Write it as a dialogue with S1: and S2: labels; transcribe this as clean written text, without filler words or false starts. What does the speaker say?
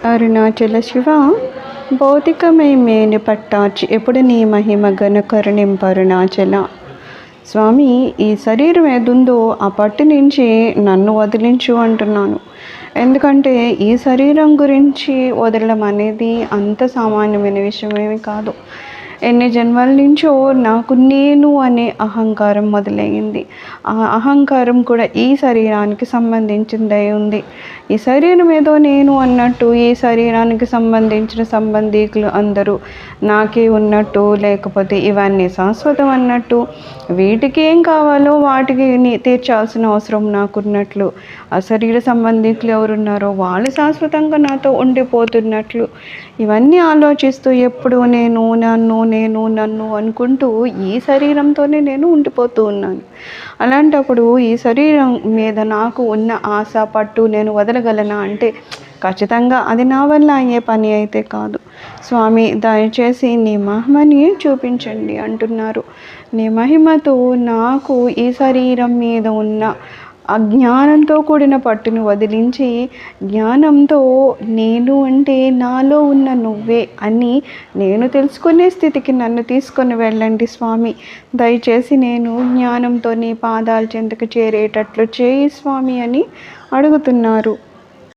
S1: అరుణాచల శివ భౌతికమై మేలు పట్టాచి ఎప్పుడు నీ మహిమ గను కరుణింపరుణాచల. స్వామి, ఈ శరీరం ఏదుందో ఆ పట్టు నుంచి నన్ను వదిలించు అంటున్నాను. ఎందుకంటే ఈ శరీరం గురించి వదలడం అనేది అంత సామాన్యమైన విషయమేమి కాదు. ఎన్ని జన్మల నుంచో నాకు నేను అనే అహంకారం మొదలయ్యింది. ఆ అహంకారం కూడా ఈ శరీరానికి సంబంధించిందై ఉంది. ఈ శరీరం ఏదో నేను అన్నట్టు, ఈ శరీరానికి సంబంధించిన సంబంధీకులు అందరూ నాకే ఉన్నట్టు, లేకపోతే ఇవన్నీ శాశ్వతం అన్నట్టు, వీటికి ఏం కావాలో వాటికి తీర్చాల్సిన అవసరం నాకున్నట్లు, ఆ శరీర సంబంధీకులు ఎవరున్నారో వాళ్ళు శాశ్వతంగా నాతో ఉండిపోతున్నట్లు, ఇవన్నీ ఆలోచిస్తూ ఎప్పుడు నేను నన్ను అనుకుంటూ ఈ శరీరంతోనే నేను ఉండిపోతూ ఉన్నాను. అలాంటప్పుడు ఈ శరీరం మీద నాకు ఉన్న ఆశ పట్టు నేను వదలగలనా అంటే ఖచ్చితంగా అది నా వల్ల అయ్యే పని అయితే కాదు. స్వామి, దయచేసి నీ మహిమని చూపించండి అంటున్నారు. నీ మహిమతో నాకు ఈ శరీరం మీద ఉన్న అజ్ఞానంతో కూడిన పట్టును వదిలించి జ్ఞానంతో నేను అంటే నాలో ఉన్న నువ్వే అని నేను తెలుసుకునే స్థితికి నన్ను తీసుకొని వెళ్ళండి స్వామి. దయచేసి నేను జ్ఞానంతో నీ పాదాల చెంతకు చేరేటట్లు చేయి స్వామి అని అడుగుతున్నారు.